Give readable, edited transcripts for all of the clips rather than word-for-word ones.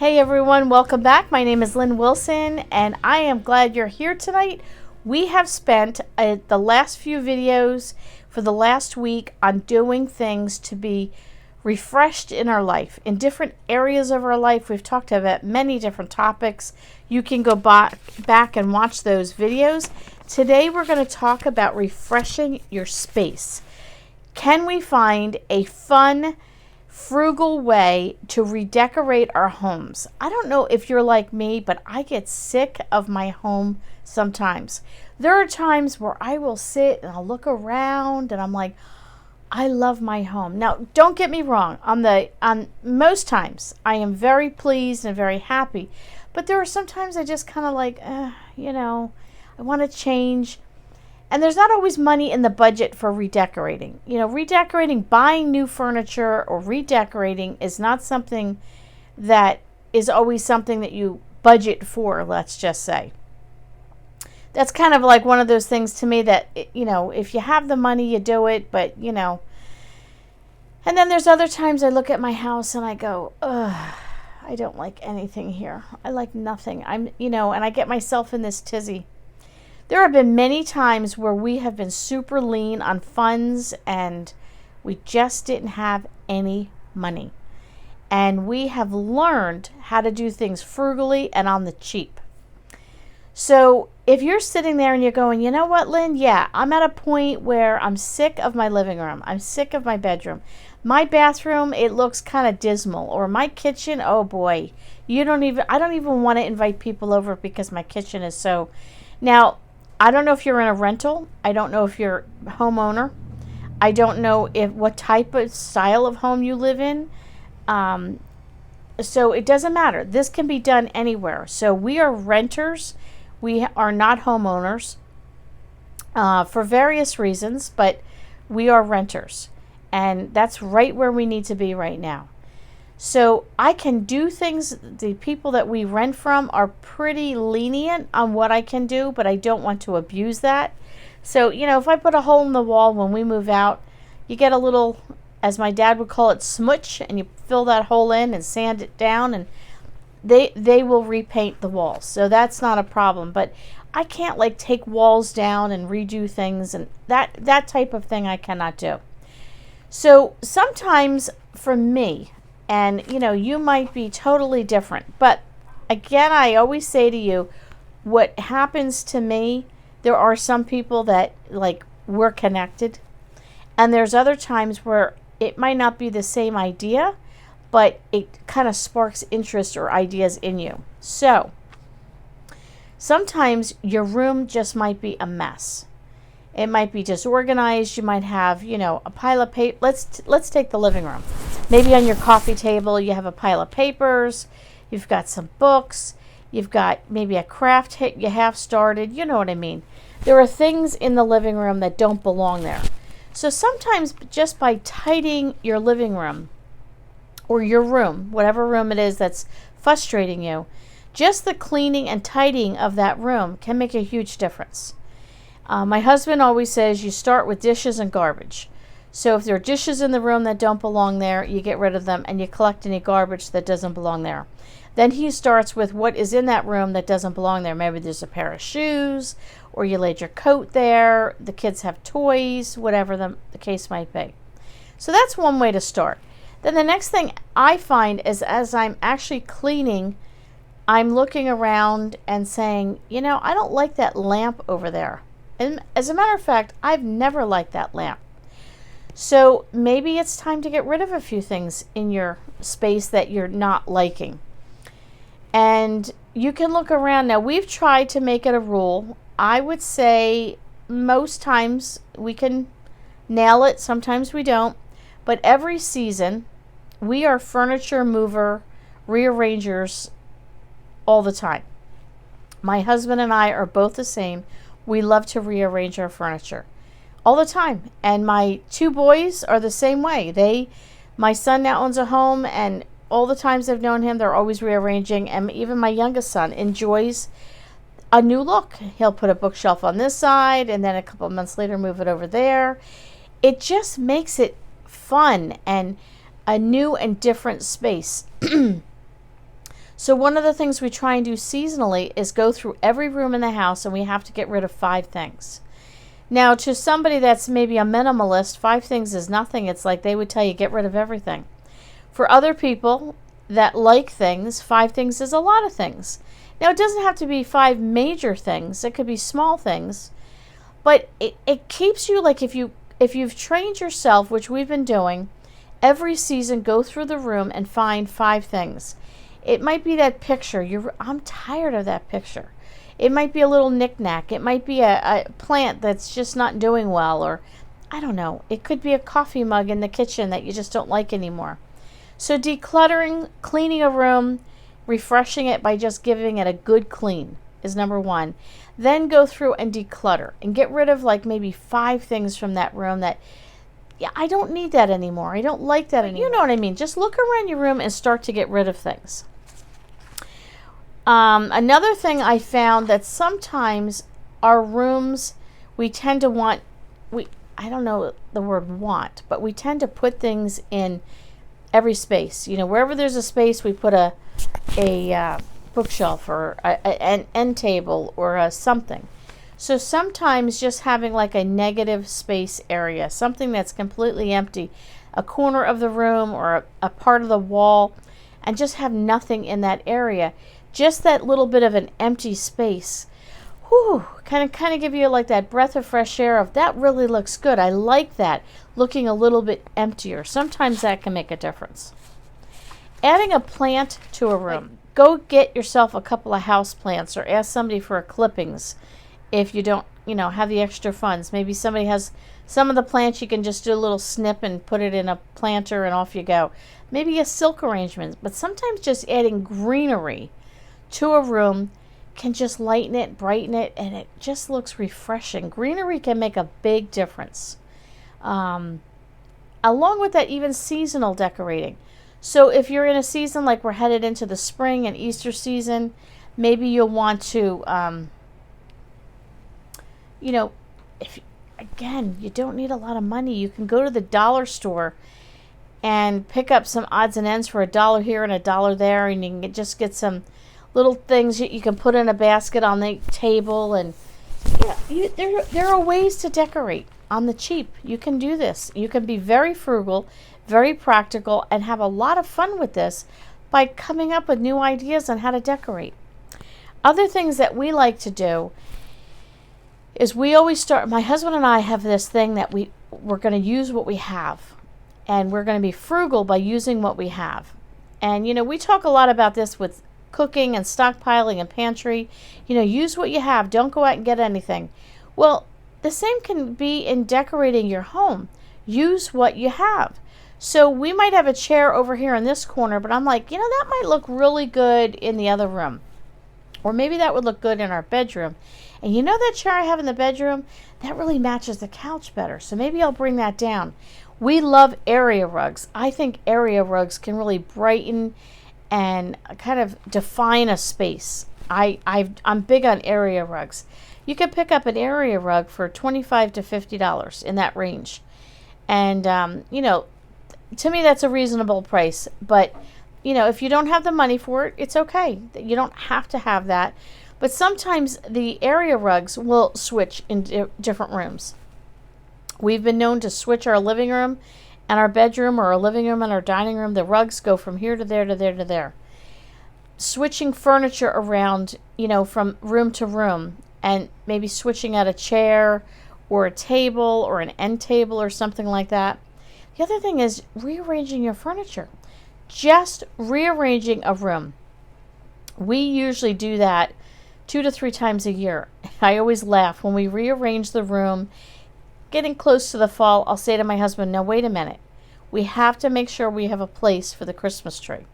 Hey everyone, welcome back. My name is Lynn Wilson and I am glad you're here tonight. We have spent the last few videos for the last week on doing things to be refreshed in our life. In different areas of our life, we've talked about many different topics. You can go back and watch those videos. Today we're going to talk about refreshing your space. Can we find a fun, frugal way to redecorate our homes? I don't know if you're like me, but I get sick of my home sometimes. There are times where I will sit and I'll look around and I'm like, I love my home. Now, don't get me wrong. On most times, I am very pleased and very happy. But there are sometimes I just kind of like, I want to change. And there's not always money in the budget for redecorating. Redecorating, buying new furniture or redecorating is not something that is always something that you budget for, let's just say. That's kind of like one of those things to me that, if you have the money, you do it, but, And then there's other times I look at my house and I go, ugh, I don't like anything here. I like nothing. And I get myself in this tizzy. There have been many times where we have been super lean on funds and we just didn't have any money. And we have learned how to do things frugally and on the cheap. So if you're sitting there and you're going, you know what, Lynn? Yeah, I'm at a point where I'm sick of my living room. I'm sick of my bedroom. My bathroom, it looks kind of dismal. Or my kitchen, oh boy, I don't even want to invite people over because my kitchen is so. Now, I don't know if you're in a rental. I don't know if you're a homeowner. I don't know what type of style of home you live in. So it doesn't matter. This can be done anywhere. So we are renters. We are not homeowners for various reasons, but we are renters. And that's right where we need to be right now. So I can do things. The people that we rent from are pretty lenient on what I can do, but I don't want to abuse that. So, if I put a hole in the wall when we move out, you get a little, as my dad would call it, smudge, and you fill that hole in and sand it down, and they will repaint the walls. So that's not a problem. But I can't take walls down and redo things, and that type of thing I cannot do. So sometimes for me, and, you might be totally different. But, again, I always say to you, what happens to me, there are some people that, we're connected. And there's other times where it might not be the same idea, but it kind of sparks interest or ideas in you. So, sometimes your room just might be a mess. It might be disorganized. You might have, a pile of paper. Let's take the living room. Maybe on your coffee table you have a pile of papers. You've got some books. You've got maybe a craft you have started. You know what I mean. There are things in the living room that don't belong there. So sometimes just by tidying your living room or your room, whatever room it is that's frustrating you, just the cleaning and tidying of that room can make a huge difference. My husband always says you start with dishes and garbage. So if there are dishes in the room that don't belong there, you get rid of them and you collect any garbage that doesn't belong there. Then he starts with what is in that room that doesn't belong there. Maybe there's a pair of shoes, or you laid your coat there, the kids have toys, whatever the case might be. So that's one way to start. Then the next thing I find is as I'm actually cleaning, I'm looking around and saying, I don't like that lamp over there. And as a matter of fact, I've never liked that lamp. So maybe it's time to get rid of a few things in your space that you're not liking. And you can look around. Now, we've tried to make it a rule. I would say most times we can nail it. Sometimes we don't. But every season, we are furniture mover, rearrangers all the time. My husband and I are both the same. We love to rearrange our furniture all the time. And my two boys are the same way. My son now owns a home, and all the times I've known him, they're always rearranging. And even my youngest son enjoys a new look. He'll put a bookshelf on this side, and then a couple of months later move it over there. It just makes it fun and a new and different space. So one of the things we try and do seasonally is go through every room in the house, and we have to get rid of 5 things. Now, to somebody that's maybe a minimalist, 5 things is nothing. It's like they would tell you get rid of everything. For other people that like things, 5 things is a lot of things. Now, it doesn't have to be 5 major things. It could be small things. But it keeps you, like, if you've trained yourself, which we've been doing, every season go through the room and find 5 things. It might be that picture. I'm tired of that picture. It might be a little knick-knack. It might be a plant that's just not doing well, or I don't know. It could be a coffee mug in the kitchen that you just don't like anymore. So decluttering, cleaning a room, refreshing it by just giving it a good clean is number 1. Then go through and declutter and get rid of like maybe 5 things from that room that, yeah, I don't need that anymore. I don't like that anymore. You know what I mean? Just look around your room and start to get rid of things. Another thing I found that sometimes our rooms, we tend to want, I don't know the word want, but we tend to put things in every space. You know, wherever there's a space, we put a bookshelf or an end table or something. So sometimes just having like a negative space area, something that's completely empty, a corner of the room or a part of the wall, and just have nothing in that area. Just that little bit of an empty space, kind of give you like that breath of fresh air of that really looks good. I like that, looking a little bit emptier. Sometimes that can make a difference. Adding a plant to a room. Go get yourself a couple of house plants or ask somebody for clippings if you don't, have the extra funds. Maybe somebody has some of the plants you can just do a little snip and put it in a planter and off you go. Maybe a silk arrangement, but sometimes just adding greenery to a room can just lighten it, brighten it, and it just looks refreshing. Greenery can make a big difference. Along with that, even seasonal decorating. So if you're in a season like we're headed into the spring and Easter season, maybe you'll want to, again, you don't need a lot of money. You can go to the dollar store and pick up some odds and ends for $1 here and $1 there, and you can just get some little things that you can put in a basket on the table. And there are ways to decorate on the cheap. You can do this. You can be very frugal, very practical, and have a lot of fun with this by coming up with new ideas on how to decorate. Other things that we like to do is we always start, my husband and I have this thing that we're going to use what we have, and we're going to be frugal by using what we have. And we talk a lot about this with cooking and stockpiling and pantry. Use what you have. Don't go out and get anything. Well, the same can be in decorating your home. Use what you have. So we might have a chair over here in this corner, but I'm like, that might look really good in the other room. Or maybe that would look good in our bedroom. And that chair I have in the bedroom, that really matches the couch better. So maybe I'll bring that down. We love area rugs. I think area rugs can really brighten and kind of define a space. I'm big on area rugs. You can pick up an area rug for $25 to $50 in that range. And, to me that's a reasonable price. But, if you don't have the money for it, it's okay. You don't have to have that. But sometimes the area rugs will switch in different rooms. We've been known to switch our living room and our bedroom, or our living room and our dining room. The rugs go from here to there to there to there. Switching furniture around, from room to room, and maybe switching out a chair or a table or an end table or something like that. The other thing is rearranging your furniture. Just rearranging a room. We usually do that 2 to 3 times a year. I always laugh when we rearrange the room. Getting close to the fall, I'll say to my husband, now wait a minute. We have to make sure we have a place for the Christmas tree.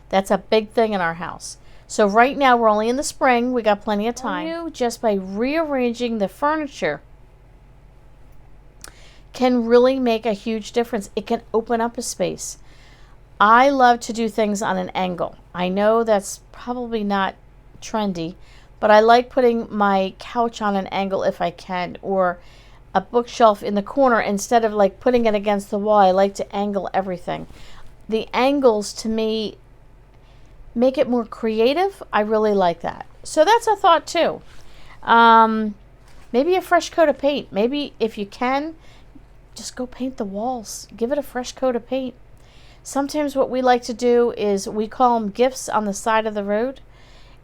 That's a big thing in our house. So right now we're only in the spring. We got plenty of time. Just by rearranging the furniture can really make a huge difference. It can open up a space. I love to do things on an angle. I know that's probably not trendy, but I like putting my couch on an angle if I can, or a bookshelf in the corner. Instead of like putting it against the wall, I like to angle everything. The angles to me make it more creative, I really like that. So that's a thought too. Maybe a fresh coat of paint. Maybe if you can, just go paint the walls. Give it a fresh coat of paint. Sometimes what we like to do is we call them gifts on the side of the road.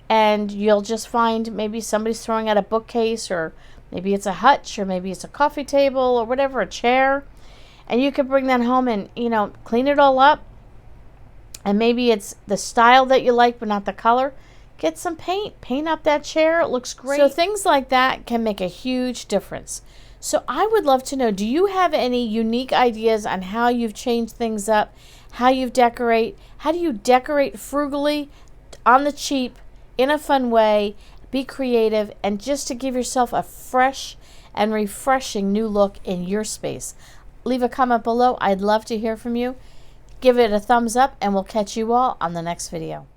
And you'll just find maybe somebody's throwing out a bookcase, or maybe it's a hutch, or maybe it's a coffee table, or whatever, a chair. And you can bring that home and, clean it all up. And maybe it's the style that you like, but not the color. Get some paint. Paint up that chair. It looks great. So things like that can make a huge difference. So I would love to know, do you have any unique ideas on how you've changed things up, how you decorate? How do you decorate frugally, on the cheap, in a fun way, be creative, and just to give yourself a fresh and refreshing new look in your space? Leave a comment below. I'd love to hear from you. Give it a thumbs up, and we'll catch you all on the next video.